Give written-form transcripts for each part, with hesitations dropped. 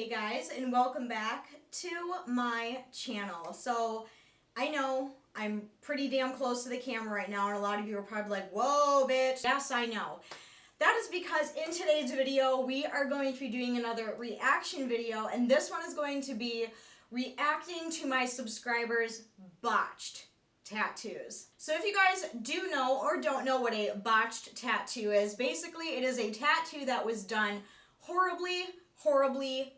Hey guys, and welcome back to my channel. So I know I'm pretty damn close to the camera right now, and a lot of you are probably like, whoa bitch. Yes, I know. That is because in today's video we are going to be doing another reaction video, and this one is going to be reacting to my subscribers' botched tattoos. So if you guys do know or don't know what a botched tattoo is, basically it is a tattoo that was done horribly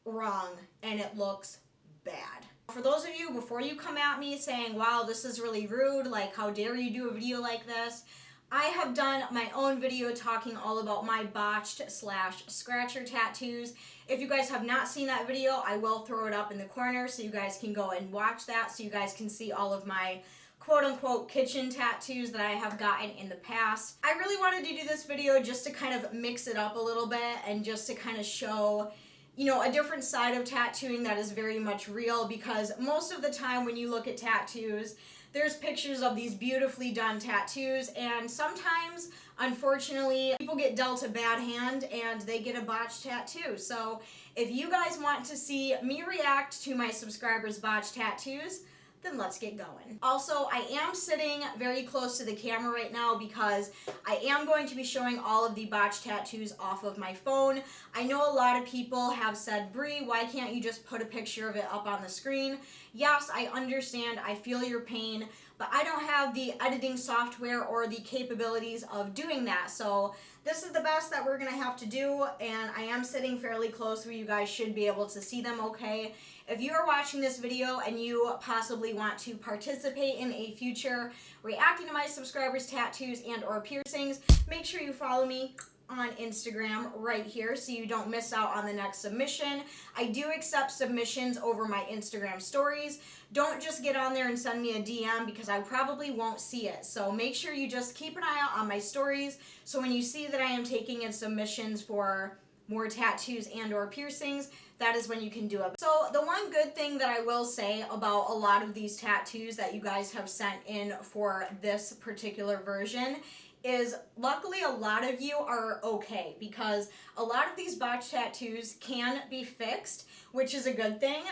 wrong, and it looks bad. For those of you, before you come at me saying, wow, this is really rude, like how dare you do a video like this, I have done my own video talking all about my botched / scratcher tattoos. If you guys have not seen that video, I will throw it up in the corner so you guys can go and watch that, so you guys can see all of my quote-unquote kitchen tattoos that I have gotten in the past. I really wanted to do this video just to kind of mix it up a little bit and just to kind of show, you know, a different side of tattooing that is very much real, because most of the time when you look at tattoos, there's pictures of these beautifully done tattoos, and sometimes, unfortunately, people get dealt a bad hand and they get a botched tattoo. So if you guys want to see me react to my subscribers' botched tattoos, then let's get going. Also, I am sitting very close to the camera right now because I am going to be showing all of the botched tattoos off of my phone. I know a lot of people have said, Bree, why can't you just put a picture of it up on the screen? Yes, I understand, I feel your pain, but I don't have the editing software or the capabilities of doing that. So this is the best that we're gonna have to do, and I am sitting fairly close where you guys should be able to see them okay. If you are watching this video and you possibly want to participate in a future reacting to my subscribers' tattoos and or piercings, make sure you follow me on Instagram right here so you don't miss out on the next submission. I do accept submissions over my Instagram stories. Don't just get on there and send me a DM because I probably won't see it. So make sure you just keep an eye out on my stories, so when you see that I am taking in submissions for more tattoos and or piercings, that is when you can do it. So the one good thing that I will say about a lot of these tattoos that you guys have sent in for this particular version is luckily a lot of you are okay, because a lot of these botched tattoos can be fixed, which is a good thing.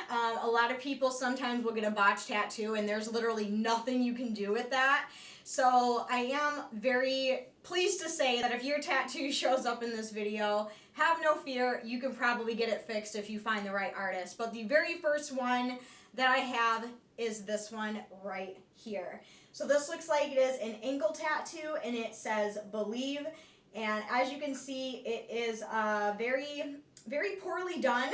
A lot of people sometimes will get a botched tattoo and there's literally nothing you can do with that. So I am very pleased to say that if your tattoo shows up in this video, have no fear, you can probably get it fixed if you find the right artist. But the very first one that I have is this one right here. So this looks like it is an ankle tattoo, and it says believe, and as you can see, it is very poorly done.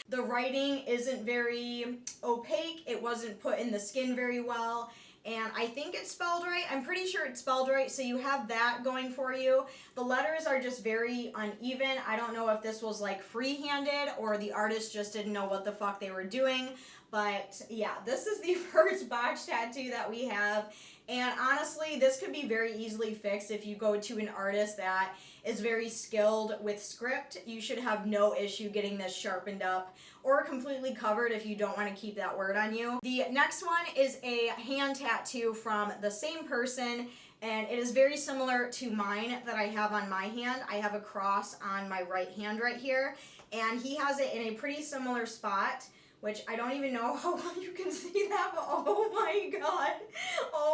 The writing isn't very opaque, it wasn't put in the skin very well, and I think it's spelled right. I'm pretty sure it's spelled right, so you have that going for you. The letters are just very uneven. I don't know if this was like free-handed or the artist just didn't know what the fuck they were doing. But yeah, this is the first botched tattoo that we have, and honestly, this could be very easily fixed if you go to an artist that is very skilled with script. You should have no issue getting this sharpened up or completely covered if you don't want to keep that word on you. The next one is a hand tattoo from the same person, and it is very similar to mine that I have on my hand. I have a cross on my right hand right here, and he has it in a pretty similar spot, which I don't even know how well you can see that, but oh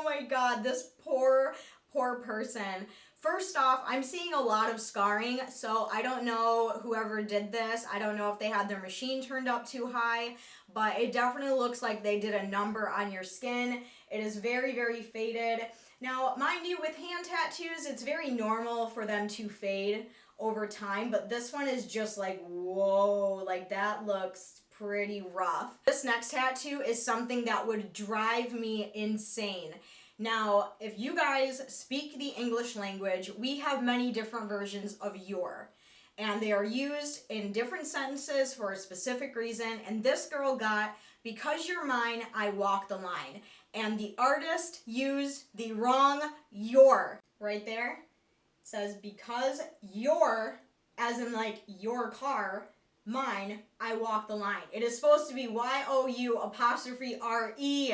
my god, this poor person. First off, I'm seeing a lot of scarring, so I don't know whoever did this. I don't know if they had their machine turned up too high, but it definitely looks like they did a number on your skin. It is very faded. Now, mind you, with hand tattoos, it's very normal for them to fade over time, but this one is just like, whoa, like that looks pretty rough. This next tattoo is something that would drive me insane. Now, if you guys speak the English language, we have many different versions of your, and they are used in different sentences for a specific reason, and this girl got, because you're mine, I walk the line, and the artist used the wrong your. Right there, it says, because you're, as in like your car, mine, I walk the line. It is supposed to be Y-O-U apostrophe R-E.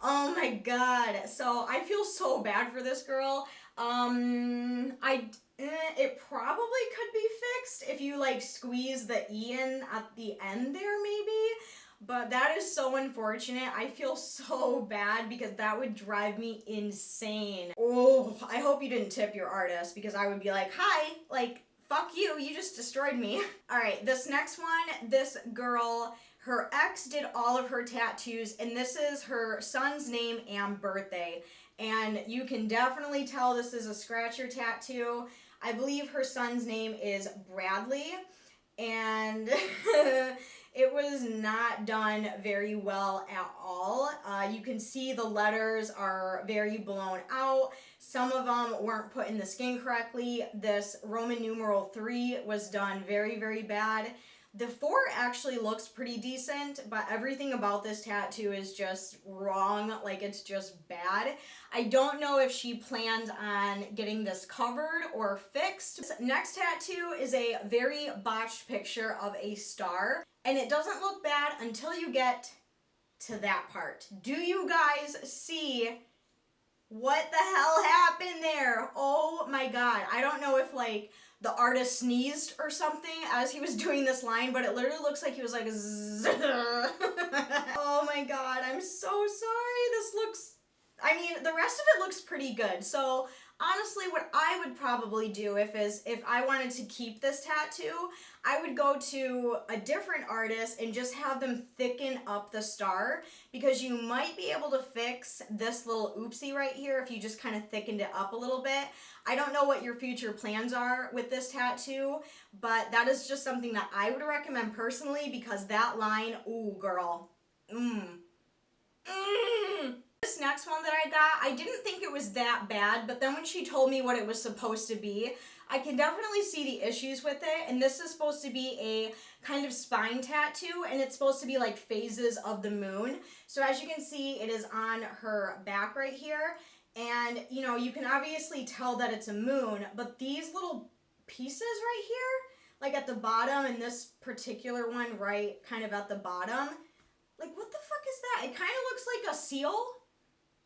Oh my god. So I feel so bad for this girl. It probably could be fixed if you like squeeze the E in at the end there maybe. But that is so unfortunate. I feel so bad because that would drive me insane. Oh, I hope you didn't tip your artist because I would be like, hi, like, fuck you, you just destroyed me. All right, this next one, this girl, her ex did all of her tattoos, and this is her son's name and birthday. And you can definitely tell this is a scratcher tattoo. I believe her son's name is Bradley, and it was not done very well at all. You can see the letters are very blown out. Some of them weren't put in the skin correctly. This Roman numeral 3 was done very, very bad. The 4 actually looks pretty decent, but everything about this tattoo is just wrong. Like, it's just bad. I don't know if she plans on getting this covered or fixed. This next tattoo is a very botched picture of a star, and it doesn't look bad until you get to that part. Do you guys see what the hell happened there? Oh my god. I don't know if like the artist sneezed or something as he was doing this line, but it literally looks like he was like oh my god, I'm so sorry. This looks, I mean, the rest of it looks pretty good. So honestly, what I would probably do if I wanted to keep this tattoo, I would go to a different artist and just have them thicken up the star, because you might be able to fix this little oopsie right here if you just kind of thickened it up a little bit. I don't know what your future plans are with this tattoo, but that is just something that I would recommend personally, because that line, ooh girl, This next one that I got, I didn't think it was that bad, but then when she told me what it was supposed to be, I can definitely see the issues with it. And this is supposed to be a kind of spine tattoo, and it's supposed to be like phases of the moon. So as you can see, it is on her back right here. And, you know, you can obviously tell that it's a moon, but these little pieces right here, like at the bottom, and this particular one right kind of at the bottom, like what the fuck is that? It kind of looks like a seal,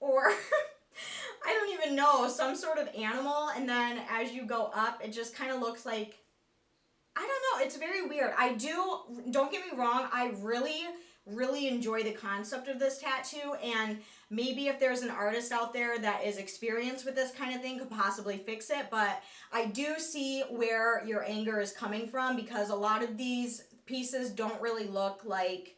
or I don't even know, some sort of animal. And then as you go up, it just kind of looks like, I don't know, it's very weird. Don't get me wrong, I really enjoy the concept of this tattoo, and maybe if there's an artist out there that is experienced with this kind of thing could possibly fix it. But I do see where your anger is coming from, because a lot of these pieces don't really look like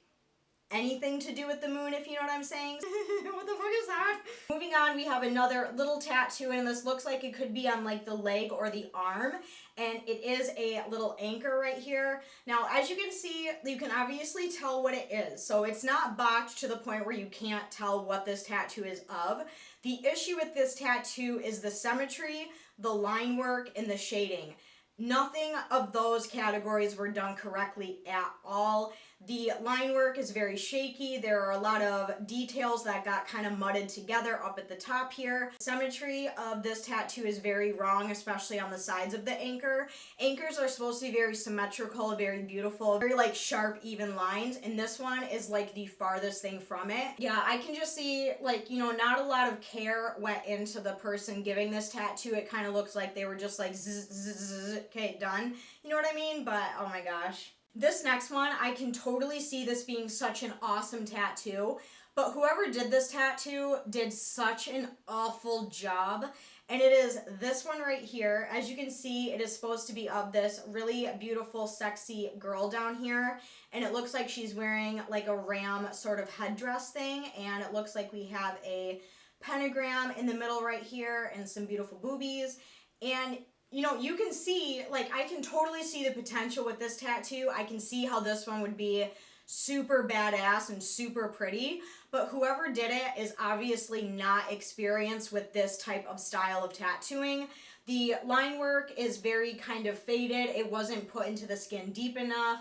anything to do with the moon, if you know what I'm saying. What the fuck is that? Moving on, we have another little tattoo, and this looks like it could be on like the leg or the arm, and it is a little anchor right here. Now, as you can see, you can obviously tell what it is. So it's not botched to the point where you can't tell what this tattoo is of. The issue with this tattoo is the symmetry, the line work, and the shading. Nothing of those categories were done correctly at all. The line work is very shaky. There are a lot of details that got kind of mudded together up at the top here. Symmetry of this tattoo is very wrong, especially on the sides of the anchor. Anchors are supposed to be very symmetrical, very beautiful, very like sharp, even lines, and this one is like the farthest thing from it. Yeah, I can just see like, you know, not a lot of care went into the person giving this tattoo. It kind of looks like they were just like zzz, zzz, zzz, okay, done. You know what I mean? But oh my gosh. This next one, I can totally see this being such an awesome tattoo, but whoever did this tattoo did such an awful job. And it is this one right here. As you can see, it is supposed to be of this really beautiful, sexy girl down here. And it looks like she's wearing like a ram sort of headdress thing. And it looks like we have a pentagram in the middle right here and some beautiful boobies. And you know, you can see, like, I can totally see the potential with this tattoo. I can see how this one would be super badass and super pretty, but whoever did it is obviously not experienced with this type of style of tattooing. The line work is very kind of faded. It wasn't put into the skin deep enough.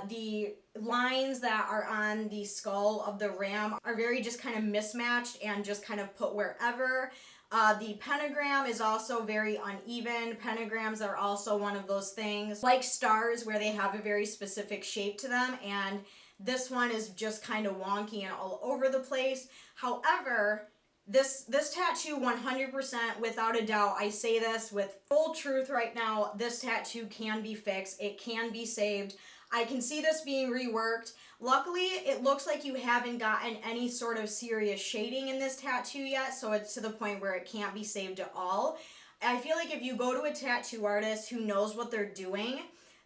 The lines that are on the skull of the ram are very just kind of mismatched and just kind of put wherever. The pentagram is also very uneven. Pentagrams are also one of those things like stars where they have a very specific shape to them, and This one is just kind of wonky and all over the place. However, this tattoo 100% without a doubt, I say this with full truth right now, this tattoo can be fixed. It can be saved. I can see this being reworked. Luckily, it looks like you haven't gotten any sort of serious shading in this tattoo yet, so it's to the point where it can't be saved at all. I feel like if you go to a tattoo artist who knows what they're doing,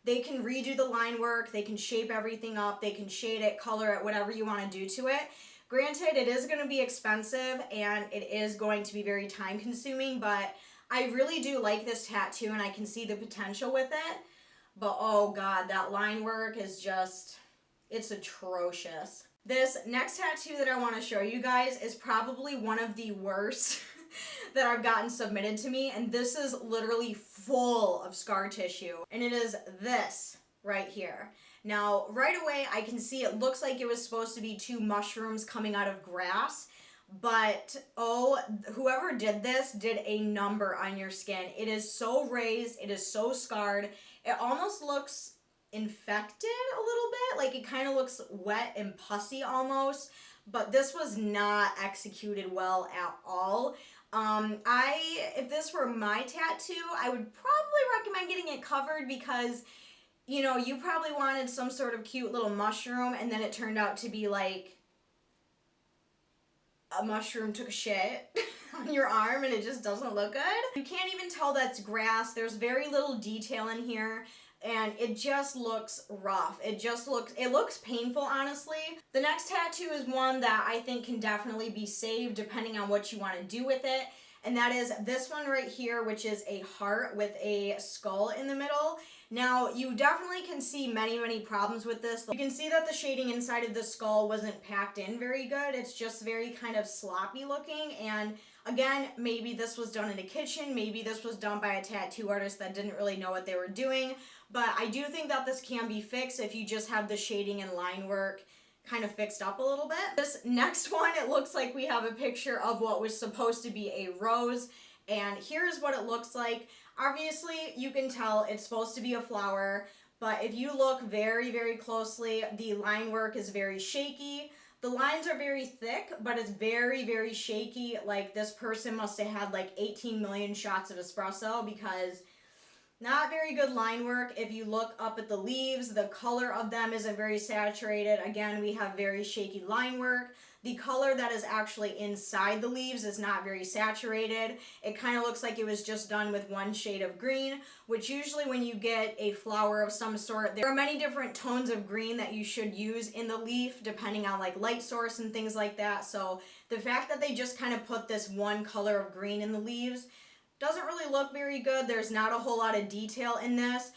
they can redo the line work, they can shape everything up, they can shade it, color it, whatever you want to do to it. Granted, it is going to be expensive and it is going to be very time consuming, but I really do like this tattoo and I can see the potential with it. But oh god, that line work is just, it's atrocious. This next tattoo that I want to show you guys is probably one of the worst that I've gotten submitted to me, and this is literally full of scar tissue, and it is this right here. Now, right away, I can see it looks like it was supposed to be two mushrooms coming out of grass, but oh, whoever did this did a number on your skin. It is so raised, it is so scarred, it almost looks infected a little bit, like it kind of looks wet and pussy almost, but this was not executed well at all. If this were my tattoo, I would probably recommend getting it covered because, you know, you probably wanted some sort of cute little mushroom and then it turned out to be like a mushroom took a shit on your arm and it just doesn't look good. You can't even tell that's grass. There's very little detail in here and it just looks rough. It looks painful, honestly. The next tattoo is one that I think can definitely be saved depending on what you want to do with it. And that is this one right here, which is a heart with a skull in the middle. Now, you definitely can see many problems with this. You can see that the shading inside of the skull wasn't packed in very good. It's just very kind of sloppy looking. And again, maybe this was done in a kitchen. Maybe this was done by a tattoo artist that didn't really know what they were doing. But I do think that this can be fixed if you just have the shading and line work kind of fixed up a little bit. This next one, it looks like we have a picture of what was supposed to be a rose. And here's what it looks like. Obviously, you can tell it's supposed to be a flower, but if you look very closely, the line work is very shaky. The lines are very thick, but it's very shaky. Like this person must have had like 18 million shots of espresso because not very good line work. If you look up at the leaves, the color of them isn't very saturated. Again, we have very shaky line work. The color that is actually inside the leaves is not very saturated. It kind of looks like it was just done with one shade of green, which usually when you get a flower of some sort, there are many different tones of green that you should use in the leaf depending on like light source and things like that. So the fact that they just kind of put this one color of green in the leaves doesn't really look very good. There's not a whole lot of detail in this.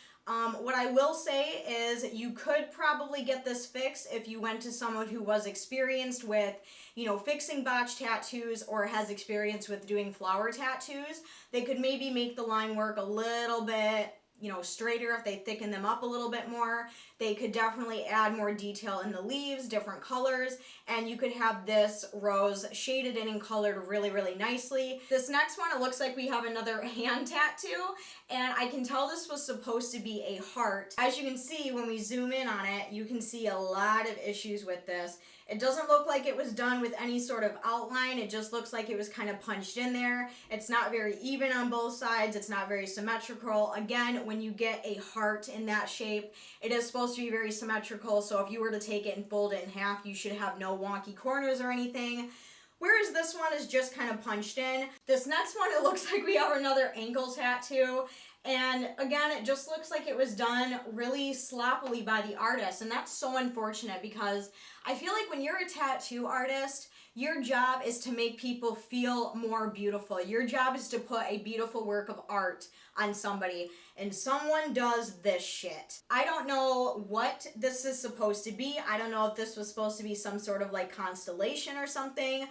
What I will say is you could probably get this fixed if you went to someone who was experienced with, you know, fixing botched tattoos or has experience with doing flower tattoos. They could maybe make the line work a little bit, you know, straighter if they thicken them up a little bit more. They could definitely add more detail in the leaves, different colors, and you could have this rose shaded in and colored really nicely. This next one, it looks like we have another hand tattoo, and I can tell this was supposed to be a heart. As you can see, when we zoom in on it, you can see a lot of issues with this. It doesn't look like it was done with any sort of outline. It just looks like it was kind of punched in there. It's not very even on both sides. It's not very symmetrical. Again, when you get a heart in that shape, it is supposed to be very symmetrical. So if you were to take it and fold it in half, you should have no wonky corners or anything. Whereas this one is just kind of punched in. This next one, it looks like we have another ankle tattoo. And again, it just looks like it was done really sloppily by the artist. And that's so unfortunate because I feel like when you're a tattoo artist, your job is to make people feel more beautiful. Your job is to put a beautiful work of art on somebody. And someone does this shit. I don't know what this is supposed to be. I don't know if this was supposed to be some sort of like constellation or something.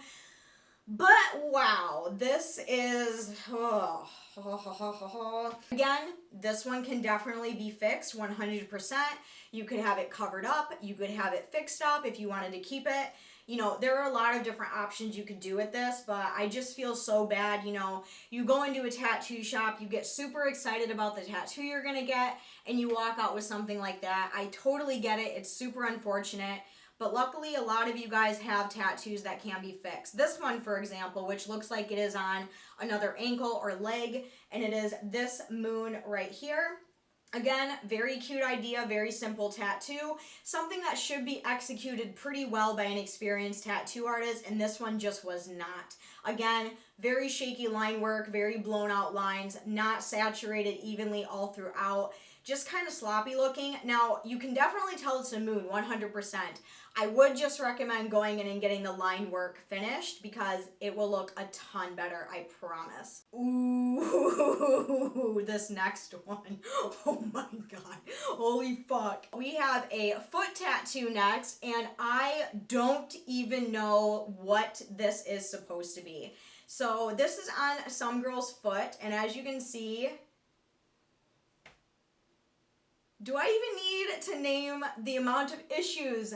But wow, this is, Again, this one can definitely be fixed 100%. You could have it covered up, you could have it fixed up if you wanted to keep it. You know, there are a lot of different options you could do with this, but I just feel so bad. You know, you go into a tattoo shop, you get super excited about the tattoo you're gonna get, and you walk out with something like that. I totally get it. It's super unfortunate. But luckily, a lot of you guys have tattoos that can be fixed. This one, for example, which looks like it is on another ankle or leg, and it is this moon right here. Again, very cute idea, very simple tattoo. Something that should be executed pretty well by an experienced tattoo artist, and this one just was not. Again, very shaky line work, very blown out lines, not saturated evenly all throughout. Just kind of sloppy looking. Now, you can definitely tell it's a moon, 100%. I would just recommend going in and getting the line work finished because it will look a ton better, I promise. Ooh, this next one. Oh my god. Holy fuck. We have a foot tattoo next, and I don't even know what this is supposed to be. So this is on some girl's foot, and as you can see, do I even need to name the amount of issues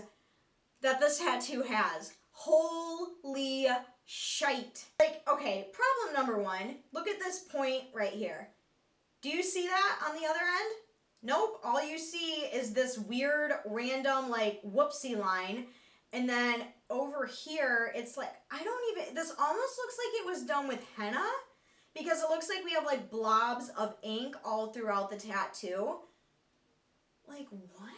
that this tattoo has? Holy shite. Like, okay, problem number one, look at this point right here. Do you see that on the other end? Nope, all you see is this weird random like whoopsie line, and then over here it's like, I don't even, this almost looks like it was done with henna, because it looks like we have like blobs of ink all throughout the tattoo. Like, what?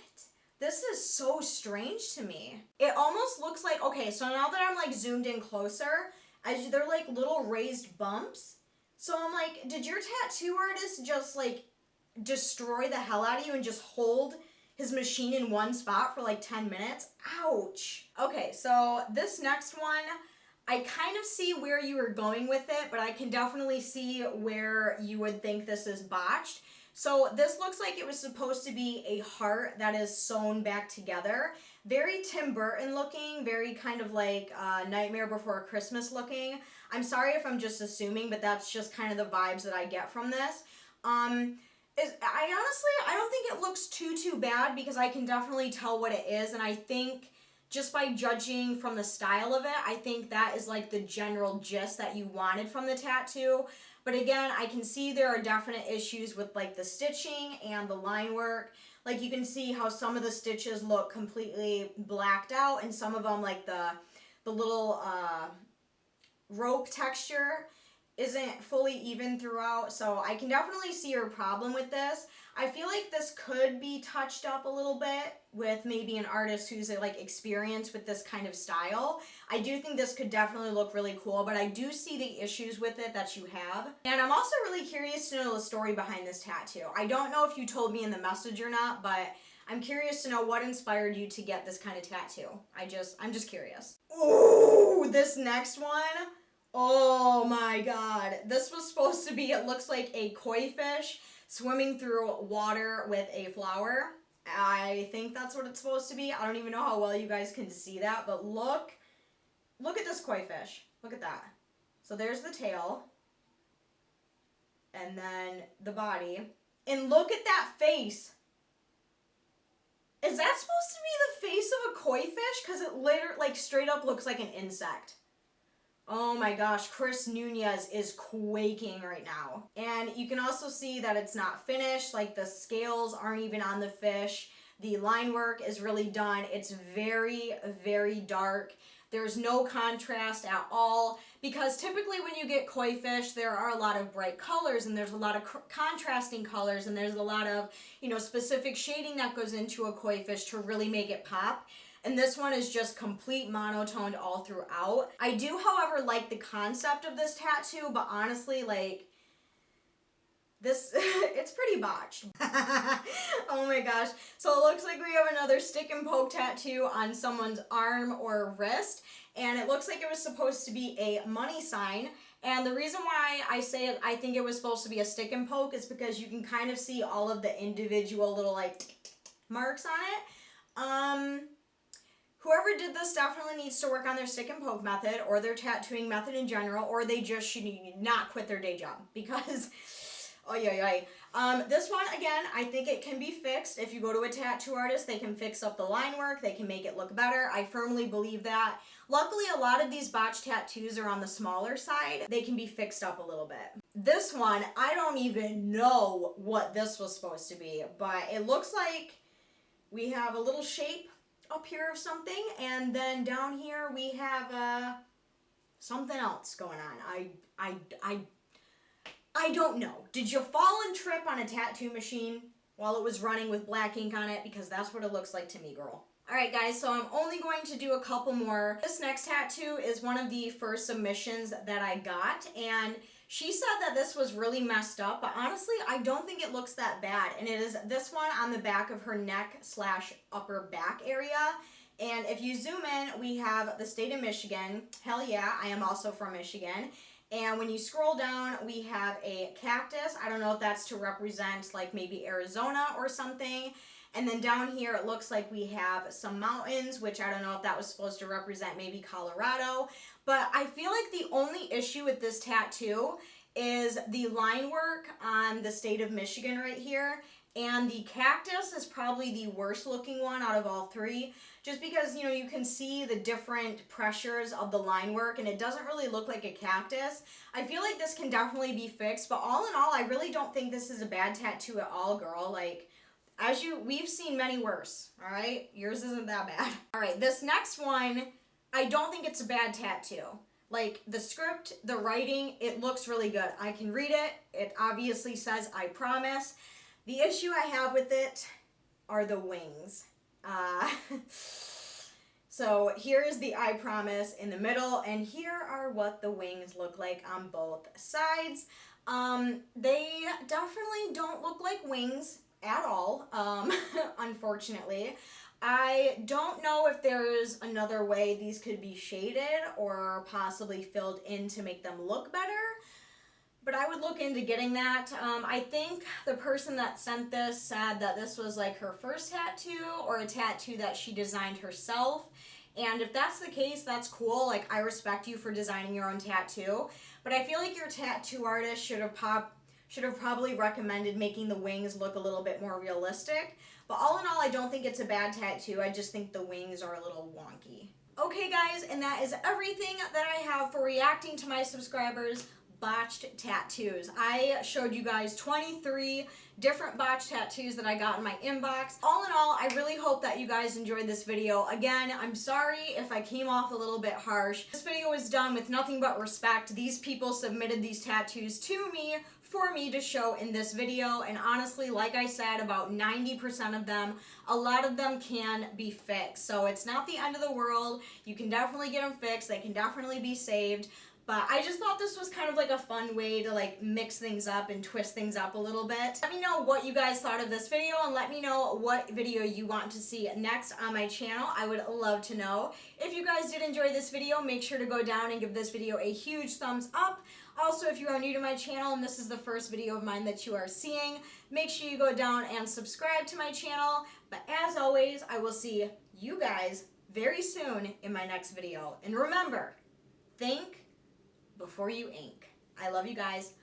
This is so strange to me. It almost looks like, okay, so now that I'm like zoomed in closer, they're like little raised bumps. So I'm like, did your tattoo artist just like destroy the hell out of you and just hold his machine in one spot for like 10 minutes? Ouch. Okay, so this next one, I kind of see where you were going with it, but I can definitely see where you would think this is botched. So this looks like it was supposed to be a heart that is sewn back together. Very Tim Burton looking, very kind of like Nightmare Before Christmas looking. I'm sorry if I'm just assuming, but that's just kind of the vibes that I get from this. I don't think it looks too bad because I can definitely tell what it is, and I think just by judging from the style of it, I think that is like the general gist that you wanted from the tattoo. But again, I can see there are definite issues with like the stitching and the line work. Like you can see how some of the stitches look completely blacked out, and some of them, like the little rope texture isn't fully even throughout. So I can definitely see your problem with this. I feel like this could be touched up a little bit with maybe an artist who's like experienced with this kind of style. I do think this could definitely look really cool, but I do see the issues with it that you have. And I'm also really curious to know the story behind this tattoo. I don't know if you told me in the message or not, but I'm curious to know what inspired you to get this kind of tattoo. I'm just curious. Ooh, this next one. Oh my god. This was supposed to be, it looks like a koi fish swimming through water with a flower. I think that's what it's supposed to be. I don't even know how well you guys can see that, but look at this koi fish. Look at that. So there's the tail, and then the body, and look at that face. Is that supposed to be the face of a koi fish? Because it literally, like, straight up looks like an insect. Oh my gosh, Chris Nunez is quaking right now. And you can also see that it's not finished, like the scales aren't even on the fish. The line work is really done. It's very, very dark. There's no contrast at all, because typically when you get koi fish, there are a lot of bright colors, and there's a lot of contrasting colors, and there's a lot of, you know, specific shading that goes into a koi fish to really make it pop. And this one is just complete monotoned all throughout. I do, however, like the concept of this tattoo, but honestly, like, this, it's pretty botched. Oh my gosh. So it looks like we have another stick and poke tattoo on someone's arm or wrist, and it looks like it was supposed to be a money sign. And the reason why I say I think it was supposed to be a stick and poke is because you can kind of see all of the individual little, like, marks on it. Whoever did this definitely needs to work on their stick and poke method, or their tattooing method in general, or they just should not quit their day job, because, oh yeah. This one, again, I think it can be fixed. If you go to a tattoo artist, they can fix up the line work, they can make it look better. I firmly believe that. Luckily, a lot of these botched tattoos are on the smaller side. They can be fixed up a little bit. This one, I don't even know what this was supposed to be, but it looks like we have a little shape up here of something, and then down here we have something else going on. I don't know. Did you fall and trip on a tattoo machine while it was running with black ink on it? Because that's what it looks like to me, girl. Alright guys, so I'm only going to do a couple more. This next tattoo is one of the first submissions that I got, and she said that this was really messed up, but honestly, I don't think it looks that bad. And it is this one on the back of her neck / upper back area. And if you zoom in, we have the state of Michigan. Hell yeah, I am also from Michigan. And when you scroll down, we have a cactus. I don't know if that's to represent like maybe Arizona or something. And then down here, it looks like we have some mountains, which I don't know if that was supposed to represent maybe Colorado. But I feel like the only issue with this tattoo is the line work on the state of Michigan right here. And the cactus is probably the worst looking one out of all three, just because, you know, you can see the different pressures of the line work and it doesn't really look like a cactus. I feel like this can definitely be fixed, but all in all, I really don't think this is a bad tattoo at all, girl. Like, we've seen many worse, all right? Yours isn't that bad. All right, this next one, I don't think it's a bad tattoo. Like, the script, the writing, it looks really good. I can read it. It obviously says, I promise. The issue I have with it are the wings. So here is the I promise in the middle, and here are what the wings look like on both sides. They definitely don't look like wings at all, unfortunately. I don't know if there's another way these could be shaded or possibly filled in to make them look better, but I would look into getting that. I think the person that sent this said that this was like her first tattoo or a tattoo that she designed herself. And if that's the case, that's cool. Like, I respect you for designing your own tattoo, but I feel like your tattoo artist should have probably recommended making the wings look a little bit more realistic. But all in all, I don't think it's a bad tattoo. I just think the wings are a little wonky. Okay guys, and that is everything that I have for reacting to my subscribers' botched tattoos. I showed you guys 23 different botched tattoos that I got in my inbox. All in all, I really hope that you guys enjoyed this video. Again, I'm sorry if I came off a little bit harsh. This video was done with nothing but respect. These people submitted these tattoos to me for me to show in this video, and honestly, like I said, about 90% of them, a lot of them can be fixed. So it's not the end of the world. You can definitely get them fixed. They can definitely be saved. But I just thought this was kind of like a fun way to like mix things up and twist things up a little bit. Let me know what you guys thought of this video, and let me know what video you want to see next on my channel. I would love to know. If you guys did enjoy this video, make sure to go down and give this video a huge thumbs up. Also, if you are new to my channel and this is the first video of mine that you are seeing, make sure you go down and subscribe to my channel. But as always, I will see you guys very soon in my next video. And remember, think before you ink. I love you guys.